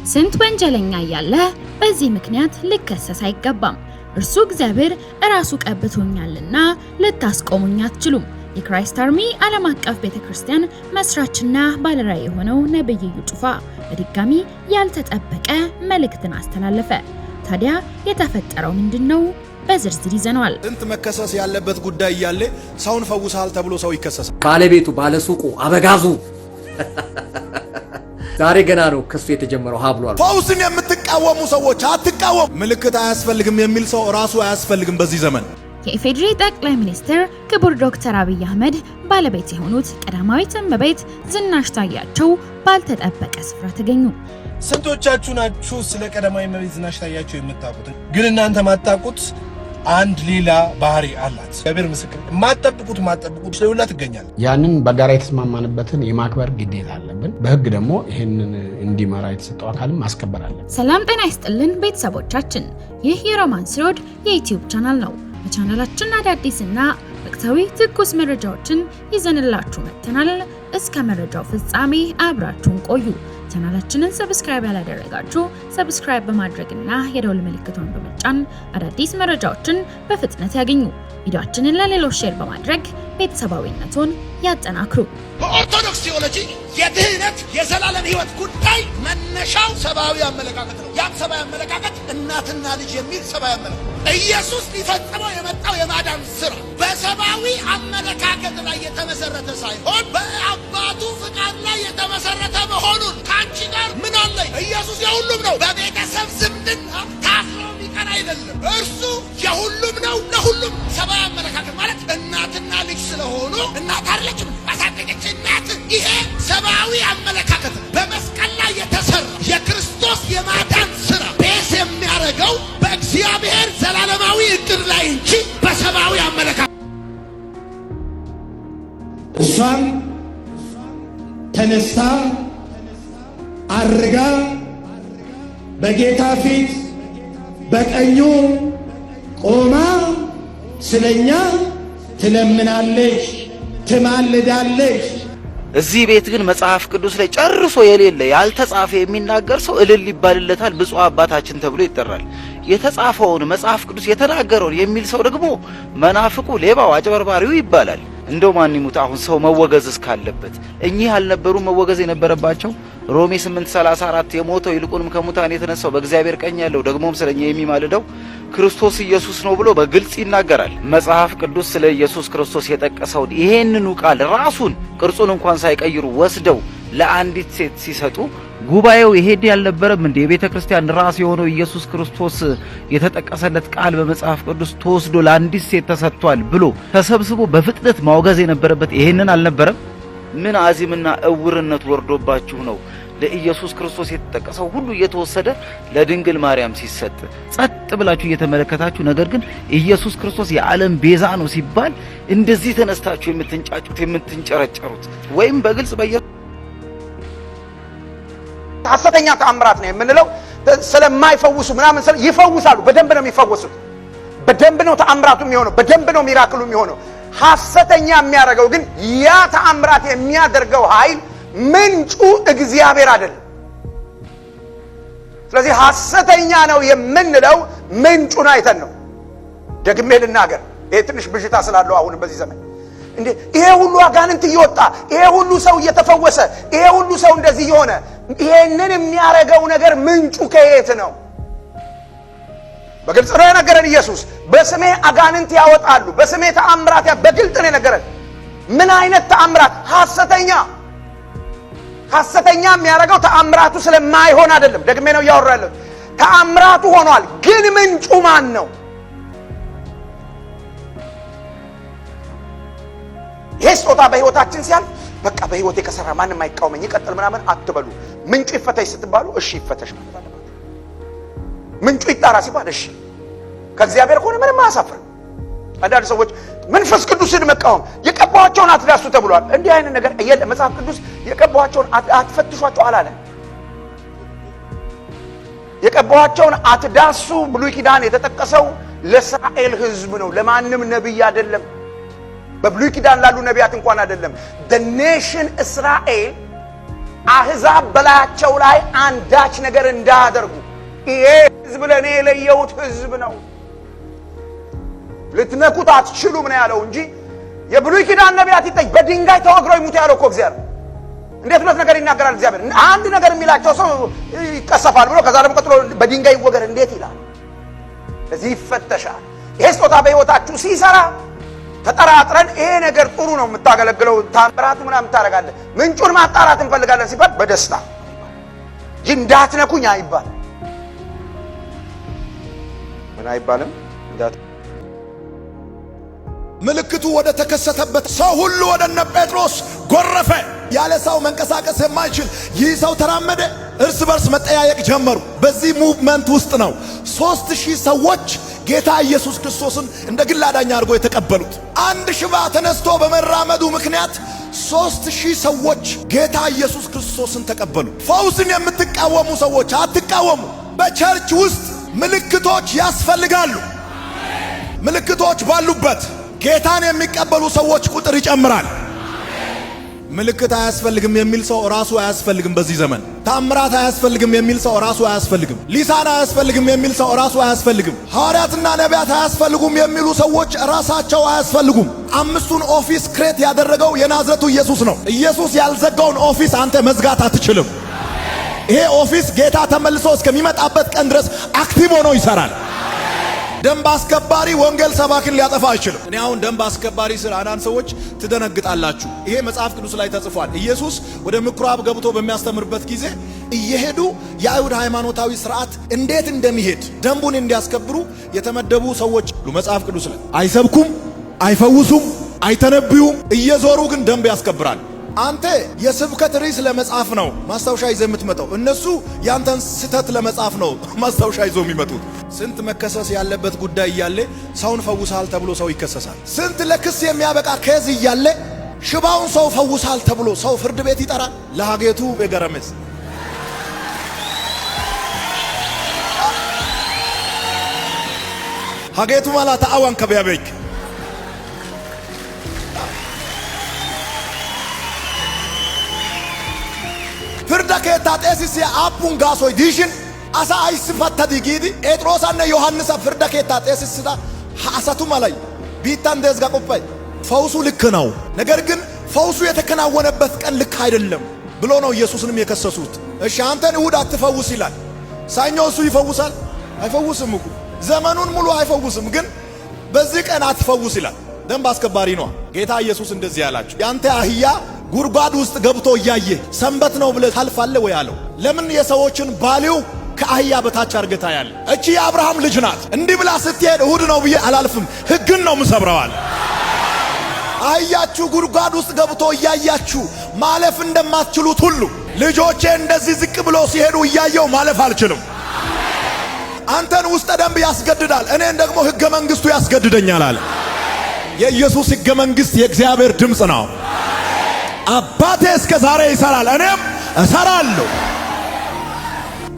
ስንት ወንጀለኛ ያለ በዚህ ምክንያት ሊከሰስ አይገባም። እርሱ እግዚአብሔር ራሱ ቀብቶኛልና ልታስቆሙኝ አትችሉም። የክራይስት አርሚ ዓለም አቀፍ ቤተክርስቲያን መስራችና ባለራዕይ የሆነው ነብይ እዩ ጩፋ በድጋሚ ያልተጠበቀ መልእክትን አስተላለፈ። ታዲያ የተፈጠረው ምንድነው? በዝርዝር ይዘነዋል። እንት መከሰስ ያለበት ጉዳይ ያለ ሰውን ፈውሳል ተብሎ ሰው ይከሰሳል። ባለቤቱ ባለሱቁ አበጋዙ ዛሬ ገና ነው ክሱ የተጀመረው ብሏል። ፈውስን የምትቃወሙ ሰዎች አትቃወሙ። ምልክት አያስፈልግም የሚል ሰው ራሱ አያስፈልግም በዚህ ዘመን። የኢፌዴሪ ጠቅላይ ሚኒስትር ክቡር ዶክተር አብይ አህመድ ባለቤት የሆኑት ቀዳማዊት እመቤት ዝናሽ ታያቸው ባልተጠበቀ ስፍራ ተገኙ። ስንቶቻችሁ ናችሁ ስለ ቀዳማዊት እመቤት ዝናሽ ታያቸው የምታውቁት? ግን እናንተ ማጣቁት አንድ ሌላ ባህሪ አላት። እግዚአብሔር ምስክር ማጠብቁት ለሁላ ትገኛል። ያንን በጋራ የተስማማንበትን የማክበር ግዴታ አለብን። በህግ ደግሞ ይሄንን እንዲመራ የተሰጠው አካልም ማስከበር አለብን። ሰላም ጤና ይስጥልን ቤተሰቦቻችን፣ ይህ የሮማንስ ሮድ የዩቲዩብ ቻናል ነው። በቻናላችን አዳዲስና ወቅታዊ ትኩስ መረጃዎችን ይዘንላችሁ መጥተናል። እስከ መረጃው ፍጻሜ አብራችሁን ቆዩ። ቻናላችንን ሰብስክራይብ ያላደረጋችሁ ሰብስክራይብ በማድረግና የደወል ምልክቱን በመጫን አዳዲስ መረጃዎችን በፍጥነት ያገኙ። ቪዲዮአችንን ለሌሎች ሼር በማድረግ ቤተሰባዊነቱን ያጠናክሩ። በኦርቶዶክስ ቴዎሎጂ የድህነት የዘላለም ህይወት ጉዳይ መነሻው ሰብአዊ አመለካከት ነው። ያም ሰብአዊ አመለካከት እናትና ልጅ የሚል ሰብአዊ አመለካከት ኢየሱስ ሊፈጽመው የመጣው የማዳን ስራ በሰብአዊ አመለካከት ላይ የተመሰረተ ሳይሆን በአባቱ ፍቃድ ላይ የተመሰረተ መሆኑን ካንቺ ጋር ምን አለ? ኢየሱስ የሁሉም ነው። በቤተሰብ ዝምድና ታስሮ የሚቀር አይደለም። እርሱ የሁሉም ነው፣ ለሁሉም። ሰብአዊ አመለካከት ማለት እናትና ልጅ ስለሆኑ እናት አለችም አሳደገች እናት። ይሄ ሰብአዊ አመለካከት በመስቀል ላይ የተሰራ የክርስቶስ የማዳን ስራ ቤዝ የሚያደርገው በእግዚአብሔር ዘላለማዊ እቅድ ላይ እንጂ በሰብአዊ አመለካከት። እሷም ተነስታ አርጋ በጌታ ፊት በቀኙ ቆማ ስለኛ ትለምናለች፣ ትማልዳለች። እዚህ ቤት ግን መጽሐፍ ቅዱስ ላይ ጨርሶ የሌለ ያልተጻፈ የሚናገር ሰው እልል ይባልለታል፣ ብፁዕ አባታችን ተብሎ ይጠራል። የተጻፈውን መጽሐፍ ቅዱስ የተናገረውን የሚል ሰው ደግሞ መናፍቁ፣ ሌባው፣ አጭበርባሪው ይባላል። እንደው ማን ይሙት አሁን ሰው መወገዝ እስካለበት እኚህ አልነበሩ መወገዝ የነበረባቸው? ሮሜ 8:34 የሞተው ይልቁንም ከሙታን የተነሳው በእግዚአብሔር ቀኝ ያለው ደግሞም ስለኛ የሚማልደው ክርስቶስ ኢየሱስ ነው ብሎ በግልጽ ይናገራል። መጽሐፍ ቅዱስ ስለ ኢየሱስ ክርስቶስ የጠቀሰውን ይሄንኑ ቃል ራሱን ቅርጹን እንኳን ሳይቀይሩ ወስደው ለአንዲት ሴት ሲሰጡ ጉባኤው ይሄድ ያልነበረም እንደ የቤተ ክርስቲያን ራስ የሆነው ኢየሱስ ክርስቶስ የተጠቀሰለት ቃል በመጽሐፍ ቅዱስ ተወስዶ ለአንዲት ሴት ተሰጥቷል ብሎ ተሰብስቦ በፍጥነት ማውገዝ የነበረበት ይሄንን አልነበረም? ምን አዚምና እውርነት ወርዶባችሁ ነው ለኢየሱስ ክርስቶስ የተጠቀሰው ሁሉ እየተወሰደ ለድንግል ማርያም ሲሰጥ ጸጥ ብላችሁ እየተመለከታችሁ፣ ነገር ግን ኢየሱስ ክርስቶስ የዓለም ቤዛ ነው ሲባል እንደዚህ ተነስታችሁ የምትንጫጩት የምትንጨረጨሩት? ወይም በግልጽ ሐሰተኛ ተአምራት ነው የምንለው ስለማይፈውሱ ምናምን ይፈውሳሉ። በደንብ ነው የሚፈወሱት። በደንብ ነው ተአምራቱ የሚሆነው። በደንብ ነው ሚራክሉ የሚሆነው። ሐሰተኛ የሚያደርገው ግን ያ ተአምራት የሚያደርገው ኃይል ምንጩ እግዚአብሔር አይደለም። ስለዚህ ሐሰተኛ ነው የምንለው ምንጩን አይተን ነው። ደግሜ ልናገር፣ ይሄ ትንሽ ብዥታ ስላለው አሁን በዚህ ዘመን እንዴ ይሄ ሁሉ አጋንንት እየወጣ ይሄ ሁሉ ሰው እየተፈወሰ ይሄ ሁሉ ሰው እንደዚህ የሆነ ይሄንን የሚያረጋው ነገር ምንጩ ከየት ነው? በግልጽ ነው የነገረን ኢየሱስ። በስሜ አጋንንት ያወጣሉ፣ በስሜ ተአምራት በግልጽ ነው የነገረን። ምን አይነት ተአምራት? ሐሰተኛ የሚያረጋው ተአምራቱ ስለማይሆን አይደለም። ደግሜ ነው ያወራለሁ። ተአምራቱ ሆኗል፣ ግን ምንጩ ማን ነው? ይሄ ስጦታ በህይወታችን ሲያል በቃ በህይወቴ ከሰራ ማንም አይቃወመኝ ይቀጥል ምናምን አትበሉ። ምንጩ ይፈተሽ ስትባሉ እሺ ይፈተሽ ማለት አለበት። ምንጩ ይጣራ ሲባል እሺ ከእግዚአብሔር ከሆነ ምንም አያሳፍርም። አንዳንድ ሰዎች መንፈስ ቅዱስን መቃወም የቀባዋቸውን አትዳሱ ተብሏል። እንዲህ አይነት ነገር የለም። መጽሐፍ ቅዱስ የቀባዋቸውን አትፈትሿቸው አላለም። የቀባዋቸውን አትዳሱ ብሉይ ኪዳን የተጠቀሰው ለእስራኤል ህዝብ ነው፣ ለማንም ነብይ አይደለም። በብሉይ ኪዳን ላሉ ነቢያት እንኳን አይደለም። the nation እስራኤል አሕዛብ በላያቸው ላይ አንዳች ነገር እንዳያደርጉ። ይሄ ሕዝብ ለእኔ የለየሁት ሕዝብ ነው፣ ልትነኩት አትችሉም ነው ያለው እንጂ የብሉይ ኪዳን ነቢያት ይጠይቅ በድንጋይ ተወግረው ይሙት ያለው እኮ እግዚአብሔር። እንዴት ሁለት ነገር ይናገራል እግዚአብሔር? አንድ ነገር የሚላቸው ሰው ይቀሰፋል ብሎ ከዛ ደግሞ ቀጥሎ በድንጋይ ይወገር እንዴት ይላል? ስለዚህ ይፈተሻል። ይሄ ስጦታ በሕይወታችሁ ሲሰራ ተጠራጥረን ይሄ ነገር ጥሩ ነው የምታገለግለው ታምራቱ ምናምን ታደርጋለህ፣ ምንጩን ማጣራት እንፈልጋለን ሲባል በደስታ እንጂ እንዳትነኩኝ አይባል። ምን አይባልም? ምልክቱ ወደ ተከሰተበት ሰው ሁሉ ወደ እነ ጴጥሮስ ጎረፈ። ያለ ሰው መንቀሳቀስ የማይችል ይህ ሰው ተራመደ። እርስ በርስ መጠያየቅ ጀመሩ። በዚህ ሙቭመንት ውስጥ ነው 3000 ሰዎች ጌታ ኢየሱስ ክርስቶስን እንደ ግል አዳኝ አድርጎ የተቀበሉት። አንድ ሽባ ተነስቶ በመራመዱ ምክንያት 3000 ሰዎች ጌታ ኢየሱስ ክርስቶስን ተቀበሉ። ፈውስን የምትቃወሙ ሰዎች አትቃወሙ። በቸርች ውስጥ ምልክቶች ያስፈልጋሉ። ምልክቶች ባሉበት ጌታን የሚቀበሉ ሰዎች ቁጥር ይጨምራል። ምልክት አያስፈልግም የሚል ሰው ራሱ አያስፈልግም። በዚህ ዘመን ታምራት አያስፈልግም የሚል ሰው ራሱ አያስፈልግም። ሊሳን አያስፈልግም የሚል ሰው ራሱ አያስፈልግም። ሐዋርያትና ነቢያት አያስፈልጉም የሚሉ ሰዎች ራሳቸው አያስፈልጉም። አምስቱን ኦፊስ ክሬት ያደረገው የናዝረቱ ኢየሱስ ነው። ኢየሱስ ያልዘጋውን ኦፊስ አንተ መዝጋት አትችልም። ይሄ ኦፊስ ጌታ ተመልሶ እስከሚመጣበት ቀን ድረስ አክቲቭ ሆኖ ይሰራል። ደንብ አስከባሪ ወንጌል ሰባኪን ሊያጠፋ አይችልም። እኔ አሁን ደንብ አስከባሪ ስለ አንዳንድ ሰዎች ትደነግጣላችሁ። ይሄ መጽሐፍ ቅዱስ ላይ ተጽፏል። ኢየሱስ ወደ ምኩራብ ገብቶ በሚያስተምርበት ጊዜ እየሄዱ የአይሁድ ሃይማኖታዊ ስርዓት እንዴት እንደሚሄድ ደንቡን እንዲያስከብሩ የተመደቡ ሰዎች መጽሐፍ ቅዱስ ላይ አይሰብኩም፣ አይፈውሱም፣ አይተነብዩም። እየዞሩ ግን ደንብ ያስከብራል። አንተ የስብከት ርዕስ ለመጻፍ ነው ማስታወሻ ይዘህ የምትመጣው። እነሱ ያንተን ስተት ለመጻፍ ነው ማስታወሻ ይዘው የሚመጡት። ስንት መከሰስ ያለበት ጉዳይ እያለ ሰውን ፈውሳል ተብሎ ሰው ይከሰሳል። ስንት ለክስ የሚያበቃ ኬዝ እያለ ሽባውን ሰው ፈውሳል ተብሎ ሰው ፍርድ ቤት ይጠራል። ለሃጌቱ በገረመስ ሃጌቱ ማለት አዋን ከበያበክ ፍርዳ ከታ ጤሲስ አፑን ጋሶይ ዲሽን አሳ አይስፈታ ዲጊዲ ጴጥሮስና ዮሐንስ ፍርዳ ከታ ጤሲስዳ አሳቱ ማላይ ቢታን ደዝጋ ቆፋይ ፈውሱ ልክ ነው፣ ነገር ግን ፈውሱ የተከናወነበት ቀን ልክ አይደለም ብሎ ነው ኢየሱስንም የከሰሱት። እሺ አንተን እሁድ አትፈውስ ይላል፣ ሰኞ እሱ ይፈውሳል? አይፈውስም እኮ ዘመኑን ሙሉ አይፈውስም፣ ግን በዚህ ቀን አትፈውስ ይላል። ደንብ አስከባሪ ነው ጌታ ኢየሱስ። እንደዚህ ያላችሁ ያንተ አህያ ጉርጓድ ውስጥ ገብቶ እያየ ሰንበት ነው ብለህ ታልፋለህ ወይ አለው። ለምን የሰዎችን ባሊው ከአህያ በታች አርገታ ያለ? እቺ የአብርሃም ልጅ ናት። እንዲህ ብላ ስትሄድ እሁድ ነው ብዬ አላልፍም፣ ሕግን ነው ምሰብረዋል። አህያችሁ ጉርጓድ ውስጥ ገብቶ እያያችሁ ማለፍ እንደማትችሉት ሁሉ ልጆቼ እንደዚህ ዝቅ ብሎ ሲሄዱ እያየው ማለፍ አልችልም። አንተን ውስጥ ደንብ ያስገድዳል፣ እኔን ደግሞ ሕገ መንግስቱ ያስገድደኛል አለ። የኢየሱስ ሕገ መንግስት የእግዚአብሔር ድምፅ ነው። አባቴ እስከ ዛሬ ይሰራል፣ እኔም እሰራለሁ።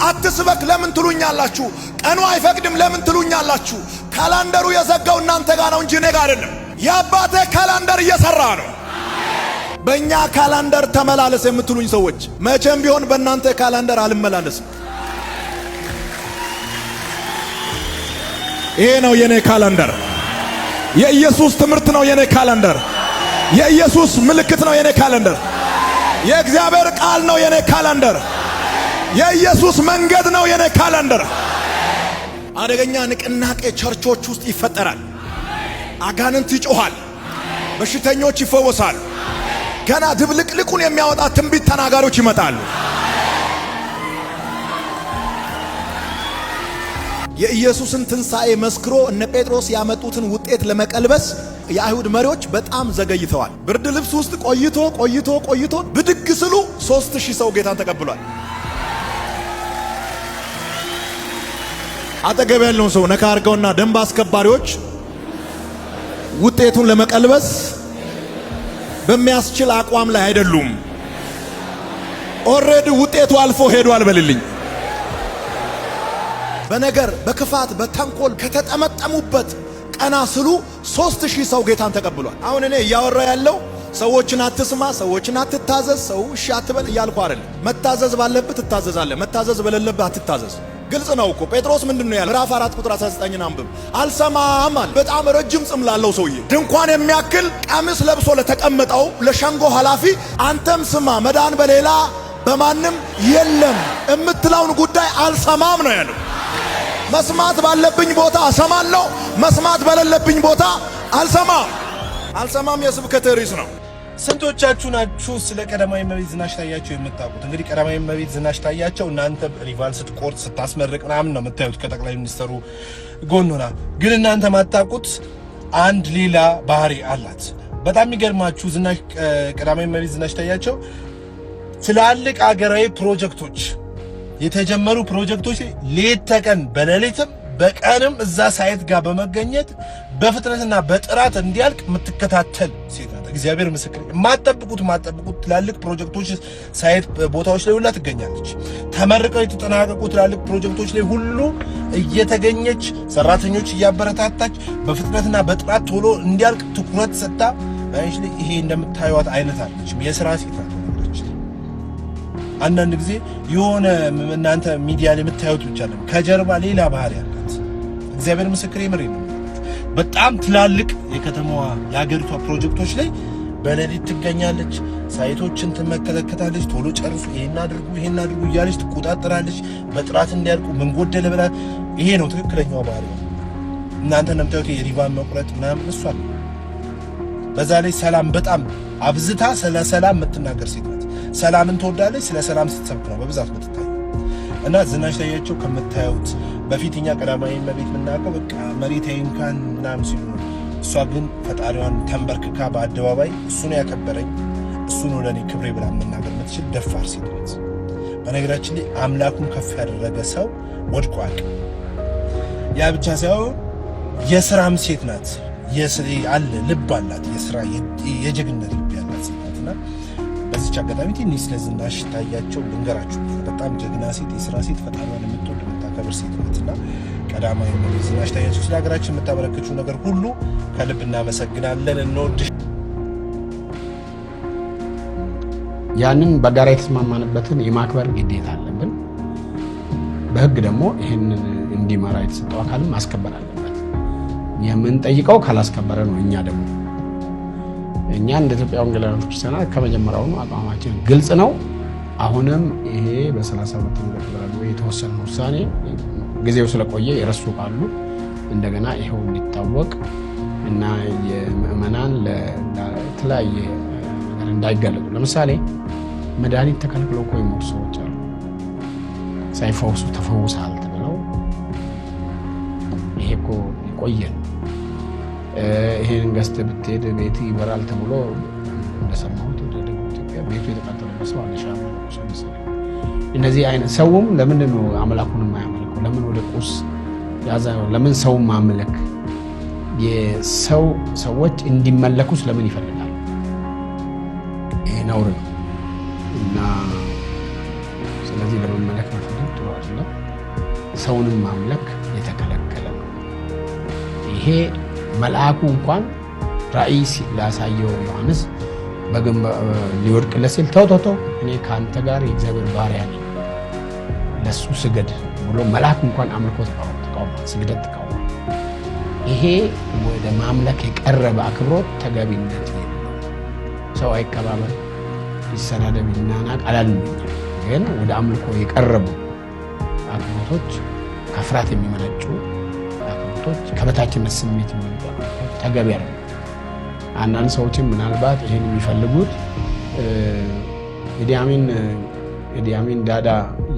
አትስበክ ለምን ትሉኛላችሁ? ቀኑ አይፈቅድም ለምን ትሉኛላችሁ? ካላንደሩ የዘጋው እናንተ ጋር ነው እንጂ እኔ ጋር አይደለም። የአባቴ ካላንደር እየሰራ ነው። በእኛ ካላንደር ተመላለስ የምትሉኝ ሰዎች መቼም ቢሆን በእናንተ ካላንደር አልመላለስም። ይሄ ነው የኔ ካላንደር። የኢየሱስ ትምህርት ነው የኔ ካላንደር። የኢየሱስ ምልክት ነው የኔ ካላንደር። የእግዚአብሔር ቃል ነው የኔ ካላንደር። የኢየሱስ መንገድ ነው የኔ ካላንደር። አደገኛ ንቅናቄ ቸርቾች ውስጥ ይፈጠራል። አጋንንት ይጮሃል፣ በሽተኞች ይፈወሳሉ። ገና ድብልቅልቁን የሚያወጣ ትንቢት ተናጋሪዎች ይመጣሉ። የኢየሱስን ትንሣኤ መስክሮ እነ ጴጥሮስ ያመጡትን ውጤት ለመቀልበስ የአይሁድ መሪዎች በጣም ዘገይተዋል። ብርድ ልብስ ውስጥ ቆይቶ ብድግ ስሉ 3000 ሰው ጌታን ተቀብሏል። አጠገብ ያለውን ሰው ነካ አርገውና ደንብ አስከባሪዎች ውጤቱን ለመቀልበስ በሚያስችል አቋም ላይ አይደሉም። ኦሬዲ ውጤቱ አልፎ ሄዷል በልልኝ። በነገር በክፋት በተንኮል ከተጠመጠሙበት ቀና ስሉ 3000 ሰው ጌታን ተቀብሏል። አሁን እኔ እያወራ ያለው ሰዎችን አትስማ፣ ሰዎችን አትታዘዝ፣ ሰው እሺ አትበል እያልኩ አይደለም። መታዘዝ ባለበት ትታዘዛለህ፣ መታዘዝ በሌለበት አትታዘዝ። ግልጽ ነው እኮ ጴጥሮስ ምንድነው ያለው? ምዕራፍ 4 ቁጥር 19 አንብብ። አልሰማም አለ። በጣም ረጅም ጽም ላለው ሰውዬ ድንኳን የሚያክል ቀሚስ ለብሶ ለተቀመጠው ለሸንጎ ኃላፊ አንተም ስማ መዳን በሌላ በማንም የለም እምትለውን ጉዳይ አልሰማም ነው ያለው። መስማት ባለብኝ ቦታ እሰማለሁ፣ መስማት በሌለብኝ ቦታ አልሰማም የስብከት ርዕስ ነው። ስንቶቻችሁ ናችሁ ስለ ቀዳማዊ እመቤት ዝናሽ ታያቸው የምታውቁት? እንግዲህ ቀዳማዊ እመቤት ዝናሽ ታያቸው እናንተ ሪቫል ስትቆርጥ ስታስመርቅ ምናምን ነው የምታዩት ከጠቅላይ ሚኒስትሩ ጎን ሆና። ግን እናንተ ማታውቁት አንድ ሌላ ባህሪ አላት። በጣም የሚገርማችሁ ዝናሽ ቀዳማዊ እመቤት ዝናሽ ታያቸው ትላልቅ አገራዊ ፕሮጀክቶች የተጀመሩ ፕሮጀክቶች ሌት ተቀን በሌሊትም በቀንም እዛ ሳይት ጋር በመገኘት በፍጥነትና በጥራት እንዲያልቅ የምትከታተል ሴት ናት። እግዚአብሔር ምስክር። ማጠብቁት ትላልቅ ፕሮጀክቶች ሳይት ቦታዎች ላይ ሁላ ትገኛለች። ተመርቀው የተጠናቀቁ ትላልቅ ፕሮጀክቶች ላይ ሁሉ እየተገኘች ሰራተኞች እያበረታታች በፍጥነትና በጥራት ቶሎ እንዲያልቅ ትኩረት ሰጥታ አይሽ ላይ ይሄ እንደምታዩት አይነት አለች የሥራ ሴት ናት። አንዳንድ ጊዜ የሆነ እናንተ ሚዲያ ላይ የምታዩት ብቻ ነው፣ ከጀርባ ሌላ ባህሪ አላት። እግዚአብሔር ምስክር ይምር ነው። በጣም ትላልቅ የከተማዋ የሀገሪቷ ፕሮጀክቶች ላይ በሌሊት ትገኛለች። ሳይቶችን ትመለከታለች። ቶሎ ጨርሱ፣ ይሄን አድርጉ እያለች ትቆጣጠራለች። በጥራት እንዲያልቁ ምን ጎደለ ብላ። ይሄ ነው ትክክለኛው ባህሪ። እናንተ እንደምታዩት የሪቫን መቁረጥ ምናምን እሷ ነው። በዛ ላይ ሰላም በጣም አብዝታ ስለ ሰላም የምትናገር ሴት ናት። ሰላምን ትወዳለች። ስለ ሰላም ስትሰብክ ነው በብዛት የምትታየው። እና ዝናሽ ታያቸው ከምታዩት በፊትኛ ቀዳማዊ እመቤት የምናውቀው በቃ መሬት አይንካን ምናምን ሲሉ ነው። እሷ ግን ፈጣሪዋን ተንበርክካ በአደባባይ እሱ ነው ያከበረኝ፣ እሱ ነው ለእኔ ክብሬ ብላ መናገር የምትችል ደፋር ሴት ናት። በነገራችን ላይ አምላኩን ከፍ ያደረገ ሰው ወድቆ አያውቅም። ያ ብቻ ሳይሆን የስራም ሴት ናት። አለ ልብ አላት። የስራ የጀግነት ልብ ያላት ሴት ናት። እና በዚች አጋጣሚ ትንሽ ስለ ዝናሽ ታያቸው ልንገራችሁ። በጣም ጀግና ሴት፣ የስራ ሴት፣ ፈጣሪዋን የምትወድ የምታከብር ሴት ናት። እና ቀዳማዊ እመቤት ዝናሽ ታያቸው ስለ ሀገራችን የምታበረከችው ነገር ሁሉ ከልብ እናመሰግናለን። እንወድሽ። ያንን በጋራ የተስማማንበትን የማክበር ግዴታ አለብን። በህግ ደግሞ ይህንን እንዲመራ የተሰጠው አካልም ማስከበር አለበት። የምንጠይቀው ካላስከበረ ነው። እኛ እንደ ኢትዮጵያ ወንጌላውያን ክርስቲያናት ከመጀመሪያውኑ አቋማችን ግልጽ ነው። አሁንም ይሄ በ32 ነው የተወሰነ ውሳኔ ጊዜው ስለቆየ የረሱ ካሉ እንደገና ይሄው እንዲታወቅ እና የምእመናን ለተለያየ ነገር እንዳይጋለጡ። ለምሳሌ መድኃኒት ተከልክለው እኮ የሞቱ ሰዎች አሉ። ሳይፈውሱ ተፈውሳል ተብለው ይሄ እኮ ይቆየን። ይሄን ገዝተህ ብትሄድ ቤት ይበራል ተብሎ እንደሰማሁት ወደ ደቡብ ኢትዮጵያ ቤቱ የተቃጠለበት ሰው አለሻ ሰው። እነዚህ አይነት ሰውም ለምንድን ነው አምላኩን የማያመልከው? ለምን ወደ ቁስ ያዛው? ለምን ሰው ማምለክ ሰዎች እንዲመለኩ ስለምን ይፈልጋል? ይሄ ነውር ነው እና ስለዚህ ለመመለክ መፈለግ ጥሩ አይደለም። ሰውንም ማምለክ የተከለከለ ነው። ይሄ መልአኩ እንኳን ራእይ ላሳየው ዮሐንስ ሊወድቅለት ሲል ተው እኔ ከአንተ ጋር የእግዚአብሔር ባሪያ ነኝ ለሱ ስገድ ብሎ መልአኩ እንኳን አምልኮ ተቃውሟል፣ ስግደት ተቃውሟል። ይሄ ወደ ማምለክ የቀረበ አክብሮት ተገቢነት የለው። ሰው አይከባበር፣ ይሰናደብ፣ ይናናቅ አላልንም። ግን ወደ አምልኮ የቀረቡ አክብሮቶች ከፍርሃት የሚመነጩ አክብሮቶች፣ ከበታችነት ስሜት የሚመነጩ አክብሮቶች ተገቢ አይደለም። አንዳንድ ሰዎችም ምናልባት ይሄን የሚፈልጉት ኢዲ አሚን ዳዳ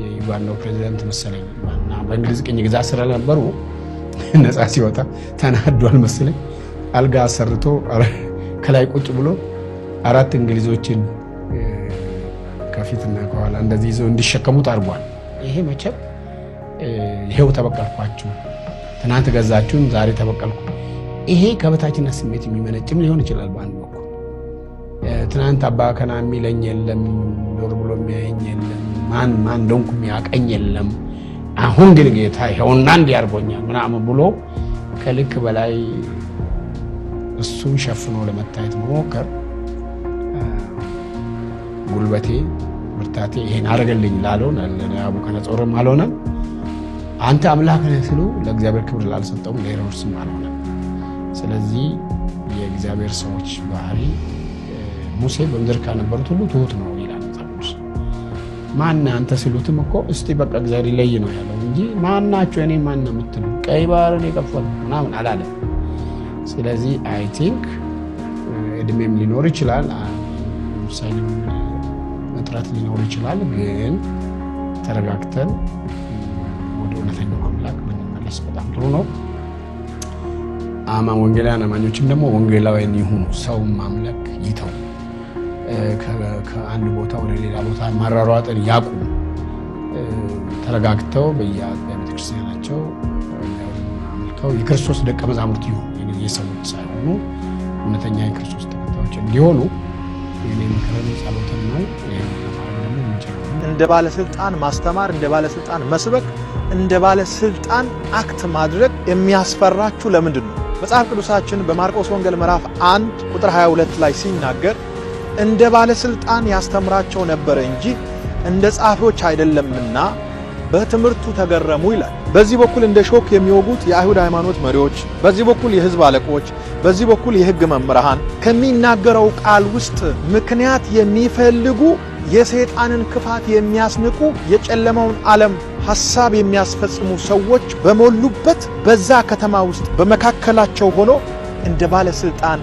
የዩጋንዳው ፕሬዚዳንት መሰለኝ እና በእንግሊዝ ቅኝ ግዛት ስለነበሩ ነፃ ሲወጣ ተናዷል መሰለኝ። አልጋ አሰርቶ ከላይ ቁጭ ብሎ 4 እንግሊዞችን ከፊትና ከኋላ እንደዚህ ይዘው እንዲሸከሙት አድርጓል። ይሄ መቼም ይሄው ተበቀልኳችሁ፣ ትናንት ገዛችሁን፣ ዛሬ ተበቀልኩ። ይሄ ከበታችነት ስሜት የሚመነጭም ሊሆን ይችላል። በአንድ በኩል ትናንት አባ ከና የሚለኝ የለም፣ ኖር ብሎ የሚያየኝ የለም፣ ማን እንደሆንኩ የሚያቀኝ የለም፣ አሁን ግን ጌታ ይኸውና እንዲያርጎኛል ምናምን ብሎ ከልክ በላይ እሱን ሸፍኖ ለመታየት መሞከር ጉልበቴ ብርታቴ ይሄን አረገልኝ ላለው ለናቡከደነፆርም አልሆነም። አንተ አምላክ ነህ ስሉ ለእግዚአብሔር ክብር ላልሰጠውም ለሄሮድስም አልሆነም። ስለዚህ የእግዚአብሔር ሰዎች ባህሪ ሙሴ በምድር ከነበሩት ሁሉ ትሁት ነው ይላል ቅዱስ። ማን አንተ ሲሉትም እኮ እስቲ በቃ እግዚአብሔር ይለይ ነው ያለው እንጂ ማናቸው እኔ ማን ነው የምትሉ ቀይ ባህርን የከፈሉ ምናምን አላለም። ስለዚህ አይ ቲንክ እድሜም ሊኖር ይችላል፣ ሙሳይንም እጥረት ሊኖር ይችላል። ግን ተረጋግተን ወደ እውነተኛው አምላክ ብንመለስ በጣም ጥሩ ነው። ወንጌላውያን አማኞችም ደግሞ ወንጌላውያን ይሁኑ። ሰው ማምለክ ይተው። ከአንድ ቦታ ወደ ሌላ ቦታ ማራሯጥን ያቁም። ተረጋግተው በየቤተክርስቲያናቸው አምልከው የክርስቶስ ደቀ መዛሙርት ይሁኑ። የሰዎች ሳይሆኑ እውነተኛ የክርስቶስ ተከታዮች እንዲሆኑ የኔ ምክርም ጸሎትም ነው። እንደ ባለስልጣን ማስተማር፣ እንደ ባለስልጣን መስበክ፣ እንደ ባለስልጣን አክት ማድረግ የሚያስፈራችሁ ለምንድን ነው? መጽሐፍ ቅዱሳችን በማርቆስ ወንጌል ምዕራፍ 1 ቁጥር 22 ላይ ሲናገር እንደ ባለስልጣን ያስተምራቸው ነበር እንጂ እንደ ጻፊዎች አይደለምና በትምህርቱ ተገረሙ ይላል። በዚህ በኩል እንደ ሾክ የሚወጉት የአይሁድ ሃይማኖት መሪዎች፣ በዚህ በኩል የሕዝብ አለቆች፣ በዚህ በኩል የሕግ መምህራን ከሚናገረው ቃል ውስጥ ምክንያት የሚፈልጉ የሰይጣንን ክፋት የሚያስንቁ የጨለማውን ዓለም ሐሳብ የሚያስፈጽሙ ሰዎች በሞሉበት በዛ ከተማ ውስጥ በመካከላቸው ሆኖ እንደ ባለስልጣን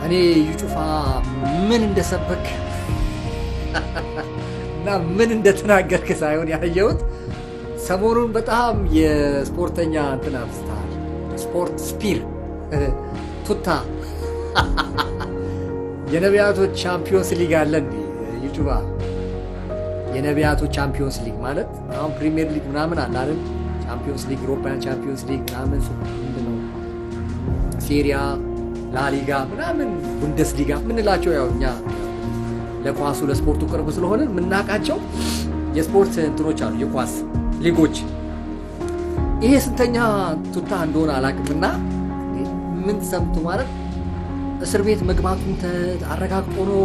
እኔ እዩ ጩፋ ምን እንደሰበክ እና ምን እንደተናገርክ ሳይሆን ያየሁት ሰሞኑን በጣም የስፖርተኛ እንትን አብዝተሃል። ስፖርት ስፒር ቱታ የነቢያቶች ቻምፒዮንስ ሊግ አለ እንዴ ዩቲዩብ? የነቢያቶች ቻምፒዮንስ ሊግ ማለት አሁን ፕሪሚየር ሊግ ምናምን አለ አይደል? ቻምፒዮንስ ሊግ፣ ዩሮፒያን ቻምፒዮንስ ሊግ ምናምን ምንድነው ሴሪያ፣ ላሊጋ ምናምን ቡንደስሊጋ ምንላቸው ያው እኛ ለኳሱ ለስፖርቱ ቅርብ ስለሆነ ምናቃቸው የስፖርት እንትኖች አሉ፣ የኳስ ሊጎች። ይሄ ስንተኛ ቱታ እንደሆነ አላቅምና ምን ሰምቱ ማለት እስር ቤት መግባቱን አረጋግጦ ነው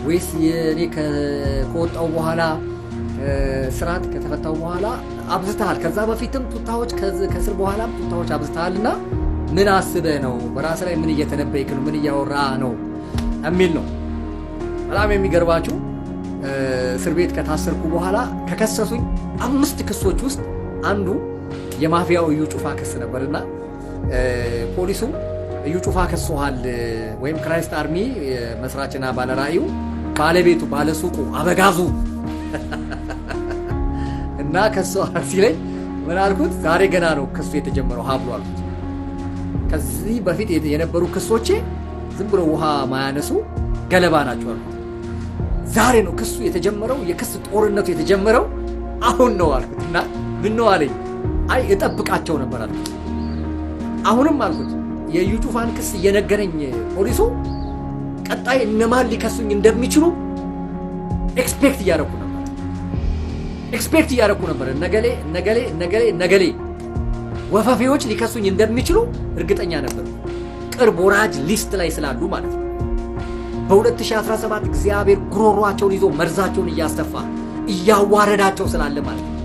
ወይስ የኔ ከወጣው በኋላ ስርዓት ከተፈታው በኋላ አብዝተሃል? ከዛ በፊትም ቱታዎች ከስር በኋላም ቱታዎች አብዝተሃልና ምን አስበህ ነው? በራስ ላይ ምን እየተነበይክ ነው? ምን እያወራ ነው የሚል ነው። በጣም የሚገርባችሁ እስር ቤት ከታሰርኩ በኋላ ከከሰሱኝ 5 ክሶች ውስጥ አንዱ የማፊያው እዩ ጩፋ ክስ ነበርና ፖሊሱ እዩ ጩፋ ከሶሃል ወይም ክራይስት አርሚ መስራችና ባለራእዩ ባለቤቱ ባለሱቁ አበጋዙ እና ከሶሃል ሲለኝ ምን አልኩት? ዛሬ ገና ነው ክሱ የተጀመረው ሀብሎ አልኩት። ከዚህ በፊት የነበሩ ክሶቼ ዝም ብሎ ውሃ ማያነሱ ገለባ ናቸው አልኩት። ዛሬ ነው ክሱ የተጀመረው፣ የክስ ጦርነቱ የተጀመረው አሁን ነው አልኩት። እና ምን ነው አለኝ። አይ እጠብቃቸው ነበር አልኩት። አሁንም አልኩት የዩ ጩፋን ክስ እየነገረኝ ፖሊሱ ቀጣይ እነማን ሊከሱኝ እንደሚችሉ ኤክስፔክት እያደረኩ ነበር። ነገሌ ወፈፌዎች ሊከሱኝ እንደሚችሉ እርግጠኛ ነበር። ቅርብ ወራጅ ሊስት ላይ ስላሉ ማለት ነው። በ2017 እግዚአብሔር ጉሮሯቸውን ይዞ መርዛቸውን እያስተፋ እያዋረዳቸው ስላለ ማለት ነው።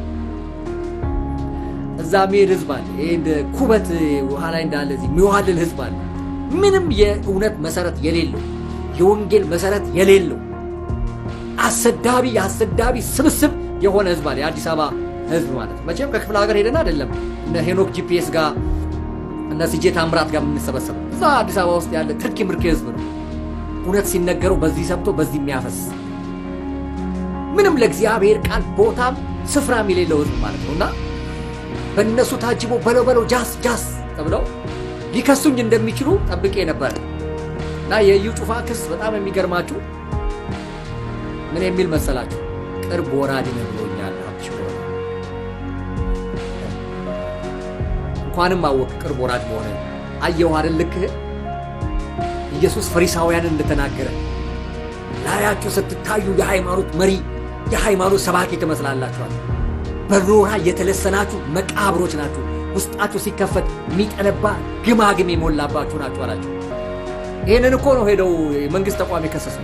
እዛ ሜድ ህዝብ አለ። ይሄ እንደ ኩበት ውሃ ላይ እንዳለ እዚህ የሚዋልል ህዝብ አለ። ምንም የእውነት መሰረት የሌለው የወንጌል መሰረት የሌለው አሰዳቢ ስብስብ የሆነ ህዝብ አለ። የአዲስ አበባ ህዝብ ማለት ነው። መቼም ከክፍለ ሀገር ሄደን አይደለም እነ ሄኖክ ጂፒኤስ ጋር እነ ሲጄ ታምራት ጋር የምንሰበሰበው። እዛ አዲስ አበባ ውስጥ ያለ ትርኪ ምርኪ ህዝብ ነው። እውነት ሲነገረው በዚህ ሰምቶ በዚህ የሚያፈስ ምንም ለእግዚአብሔር ቃል ቦታም ስፍራም የሌለው ህዝብ ማለት ነውና በእነሱ ታጅቦ በለው ጃስ ተብለው ሊከሱኝ እንደሚችሉ ጠብቄ ነበር። እና የዩ ጩፋ ክስ በጣም የሚገርማችሁ ምን የሚል መሰላችሁ? ቅርብ ወራድ ነው ብሎኛል። እንኳንም አወቅ ቅርብ ወራድ መሆነ አየው አይደል? ልክ ኢየሱስ ፈሪሳውያንን እንደተናገረ ላያችሁ ስትታዩ የሃይማኖት መሪ የሃይማኖት ሰባኪ ትመስላላችኋል። በኖራ የተለሰናችሁ መቃብሮች ናችሁ። ውስጣችሁ ሲከፈት የሚጠነባ ግማግም የሞላባችሁ ናችሁ አላችሁ። ይሄንን እኮ ነው ሄደው የመንግስት ተቋም የከሰሱ።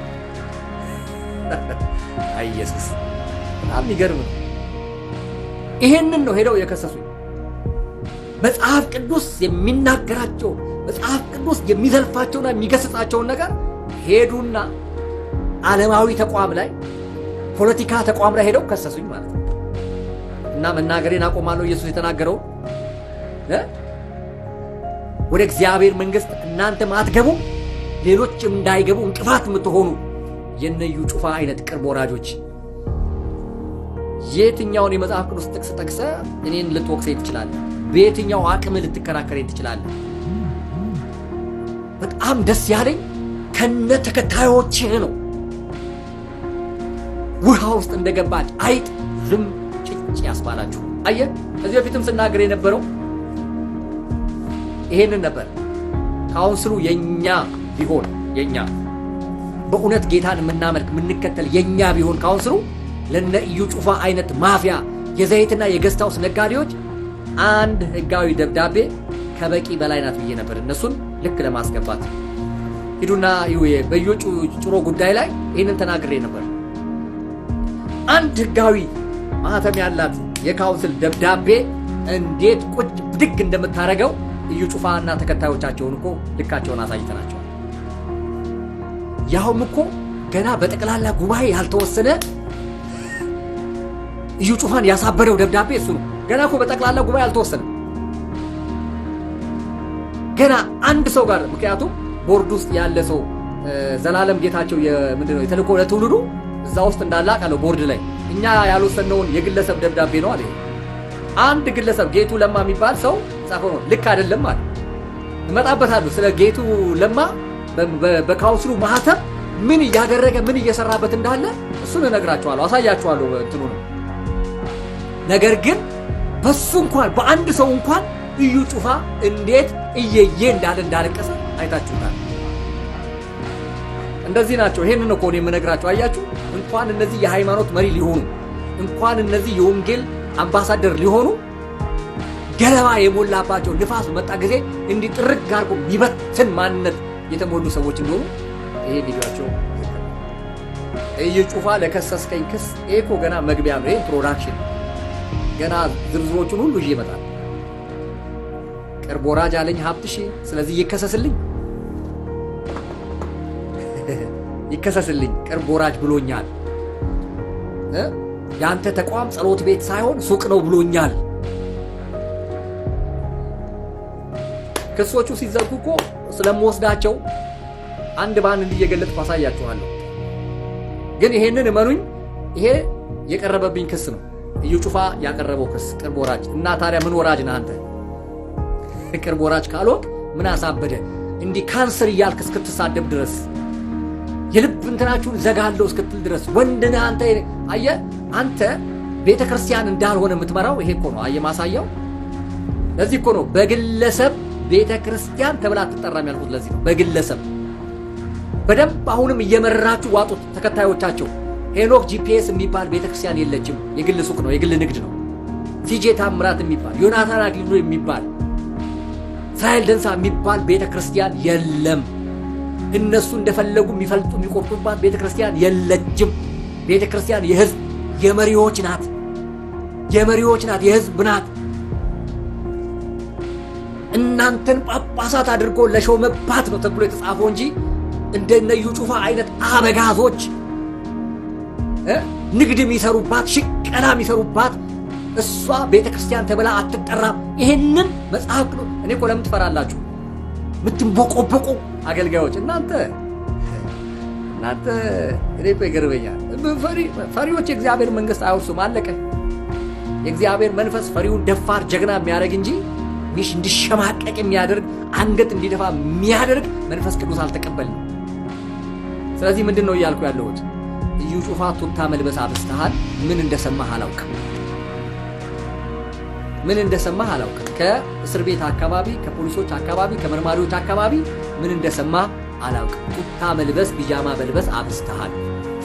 አይ ኢየሱስ በጣም ይገርም ነው። ይሄንን ነው ሄደው የከሰሱኝ። መጽሐፍ ቅዱስ የሚናገራቸው መጽሐፍ ቅዱስ የሚዘልፋቸውና የሚገስጻቸውን ነገር ሄዱና ዓለማዊ ተቋም ላይ ፖለቲካ ተቋም ላይ ሄደው ከሰሱኝ ማለት ነው። እና መናገሬን አቆማለሁ። ኢየሱስ የተናገረው ወደ እግዚአብሔር መንግሥት እናንተ ማትገቡ ሌሎችም እንዳይገቡ እንቅፋት የምትሆኑ የነዩ ጩፋ አይነት ቅርብ ወራጆች የትኛውን የመጽሐፍ ቅዱስ ጥቅስ ጠቅሰ እኔን ልትወቅሰኝ ትችላለህ? በየትኛው አቅም ልትከራከረኝ ትችላለህ? በጣም ደስ ያለኝ ከነ ተከታዮችህ ነው። ውሃ ውስጥ እንደገባች አይጥ ዝም ጭጭ ያስባላችሁ። አየህ፣ ከዚህ በፊትም ስናገር የነበረው ይሄንን ነበር። ካውንስሉ የኛ ቢሆን የኛ በእውነት ጌታን የምናመልክ የምንከተል የኛ ቢሆን ካውንስሉ ለነ እዩ ጩፋ አይነት ማፊያ የዘይትና የገስታውስ ነጋዴዎች አንድ ህጋዊ ደብዳቤ ከበቂ በላይ ናት ብዬ ነበር። እነሱን ልክ ለማስገባት ሂዱና በዩ ጩሮ ጉዳይ ላይ ይህንን ተናግሬ ነበር። አንድ ህጋዊ ማህተም ያላት የካውንስል ደብዳቤ እንዴት ቁጭ ብድግ እንደምታረገው እዩ ጩፋና ተከታዮቻቸውን እኮ ልካቸውን አሳይተናቸዋል። ያውም እኮ ገና በጠቅላላ ጉባኤ ያልተወሰነ እዩ ጩፋን ያሳበረው ደብዳቤ እሱ ነው። ገና እኮ በጠቅላላ ጉባኤ ያልተወሰነ ገና አንድ ሰው ጋር ምክንያቱም ቦርድ ውስጥ ያለ ሰው ዘላለም ጌታቸው ምንድነው የተልኮ ለትውልዱ እዛ ውስጥ እንዳለ አውቃለሁ። ቦርድ ላይ እኛ ያልወሰነውን የግለሰብ ደብዳቤ ነው አለ። አንድ ግለሰብ ጌቱ ለማ የሚባል ሰው ጻፈው ነው። ልክ አይደለም ማለት እመጣበታለሁ። ስለ ጌቱ ለማ በካውንስሉ ማህተም ምን እያደረገ ምን እየሰራበት እንዳለ እሱን እነግራችኋለሁ፣ አሳያችኋለሁ እንትኑ ነው። ነገር ግን በሱ እንኳን በአንድ ሰው እንኳን እዩ ጩፋ እንዴት እየየ እንዳለቀሰ አይታችሁታል። እንደዚህ ናቸው። ይሄንን እኮ ነው የምነግራችሁ። አያችሁ፣ እንኳን እነዚህ የሃይማኖት መሪ ሊሆኑ እንኳን እነዚህ የወንጌል አምባሳደር ሊሆኑ ገለባ የሞላባቸው ንፋስ መጣ ጊዜ እንዲህ ጥርግ አድርጎ የሚበትን ማንነት የተሞሉ ሰዎች እንደሆኑ ይሄ ቪዲዮአቸው እዩ ጩፋ ለከሰስከኝ ክስ ይሄ እኮ ገና መግቢያ ነው። ኢንትሮዳክሽን ገና ዝርዝሮቹን ሁሉ ይዤ እመጣለሁ። ቅርብ ወራጅ አለኝ ሀብትሽ፣ ስለዚህ ይከሰስልኝ ይከሰስልኝ። ቅርብ ወራጅ ብሎኛል። ያንተ ተቋም ጸሎት ቤት ሳይሆን ሱቅ ነው ብሎኛል። ክሶቹ ሲዘጉ እኮ ስለምወስዳቸው አንድ ባንድ እንዲየገለጥኩ አሳያችኋለሁ። ግን ይሄንን እመኑኝ፣ ይሄ የቀረበብኝ ክስ ነው። እዩ ጩፋ ያቀረበው ክስ ቅርብ ወራጅ እና ታዲያ ምን ወራጅ ነህ አንተ? ቅርብ ወራጅ ካልሆንክ ምን አሳበደ? እንዲህ ካንሰር እያልክ እስክትሳደብ ድረስ የልብ እንትናችሁን ዘጋለሁ እስክትል ድረስ ወንድ ነህ አንተ። አየህ፣ አንተ ቤተ ክርስቲያን እንዳልሆነ የምትመራው ይሄ እኮ ነው። አየህ ማሳያው። ለዚህ እኮ ነው በግለሰብ ቤተ ክርስቲያን ተብላ አትጠራም ያልኩት። ለዚህ ነው በግለሰብ በደንብ አሁንም እየመራችሁ ዋጡት ተከታዮቻቸው። ሄኖክ ጂፒኤስ የሚባል ቤተ ክርስቲያን የለችም። የግል ሱቅ ነው፣ የግል ንግድ ነው። ሲጄ ታምራት የሚባል ዮናታን አክሊሉ የሚባል እስራኤል ደንሳ የሚባል ቤተ ክርስቲያን የለም። እነሱ እንደፈለጉ የሚፈልጡ የሚቆርጡባት ቤተ ክርስቲያን የለችም። ቤተ ክርስቲያን የህዝብ የመሪዎች ናት፣ የመሪዎች ናት፣ የህዝብ ናት። እናንተን ጳጳሳት አድርጎ ለሾመባት ነው ተብሎ የተጻፈው እንጂ እንደነ እዩ ጩፋ አይነት አበጋዞች ንግድ የሚሰሩባት ሽቀላ የሚሰሩባት እሷ ቤተ ክርስቲያን ተብላ አትጠራም። ይሄንን መጽሐፍ ቅዱስ እኔ እኮ ለምን ትፈራላችሁ? ምትንቦቆቦቁ አገልጋዮች እናንተ እኔ እኮ ይገርመኛል። ፈሪዎች የእግዚአብሔር መንግሥት አይወርሱም። አለቀ። የእግዚአብሔር መንፈስ ፈሪውን ደፋር ጀግና የሚያደርግ እንጂ እንዲሸማቀቅ የሚያደርግ አንገት እንዲደፋ የሚያደርግ መንፈስ ቅዱስ አልተቀበልንም። ስለዚህ ምንድን ነው እያልኩ ያለሁት? እዩ ጩፋ ቱታ መልበስ አብስተሃል። ምን እንደሰማህ አላውቅም። ምን እንደሰማህ አላውቅም። ከእስር ቤት አካባቢ፣ ከፖሊሶች አካባቢ፣ ከመርማሪዎች አካባቢ ምን እንደሰማህ አላውቅም። ቱታ መልበስ፣ ቢጃማ መልበስ አብስተሃል።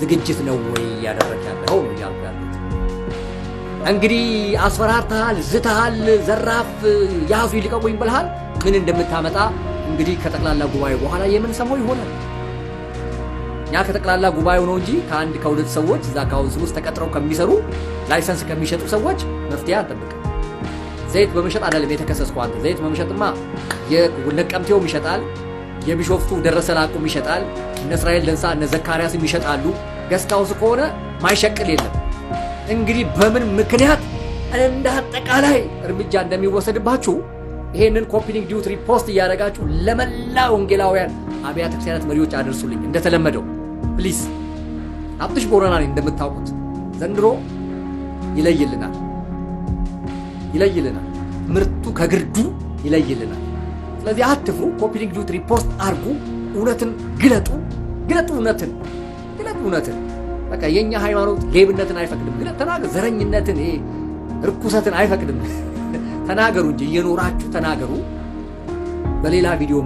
ዝግጅት ነው ወይ እያደረግ ያለው ነው እያልኩ ያለሁት። እንግዲህ አስፈራርተሃል፣ ዝተሃል፣ ዘራፍ ያዙ ይልቀቁኝ ብለሃል። ምን እንደምታመጣ እንግዲህ ከጠቅላላ ጉባኤ በኋላ የምንሰማው ይሆናል። እኛ ከጠቅላላ ጉባኤው ነው እንጂ ከአንድ ከሁለት ሰዎች እዛ ካውንስል ውስጥ ተቀጥረው ከሚሰሩ ላይሰንስ ከሚሸጡ ሰዎች መፍትሄ አንጠብቅም። ዘይት በመሸጥ አይደለም የተከሰስኩ። አንተ ዘይት በመሸጥማ የነቀምቴውም ይሸጣል፣ የቢሾፍቱ ደረሰ ላቁም ይሸጣል፣ እነ እስራኤል ደንሳ እነ ዘካርያስም ይሸጣሉ። ገስታውስ ከሆነ ማይሸቅል የለም። እንግዲህ በምን ምክንያት እንደ አጠቃላይ እርምጃ እንደሚወሰድባችሁ ይሄንን ኮፒ ሊንክ ዲዩት ሪፖስት እያደረጋችሁ ለመላ ወንጌላውያን አብያተ ክርስቲያናት መሪዎች አድርሱልኝ። እንደተለመደው ፕሊዝ። አብሽ ቦረና ነኝ እንደምታውቁት። ዘንድሮ ይለይልናል፣ ምርቱ ከግርዱ ይለይልናል። ስለዚህ አትፍሩ። ኮፒ ሊንክ ዲዩት ሪፖስት አርጉ። እውነትን ግለጡ፣ እውነትን። በቃ የኛ ሃይማኖት ሌብነትን አይፈቅድም። ግለጥ፣ ተናገር። ዘረኝነትን፣ ይሄ ርኩሰትን አይፈቅድም። ተናገሩ እንጂ እየኖራችሁ ተናገሩ። በሌላ ቪዲዮ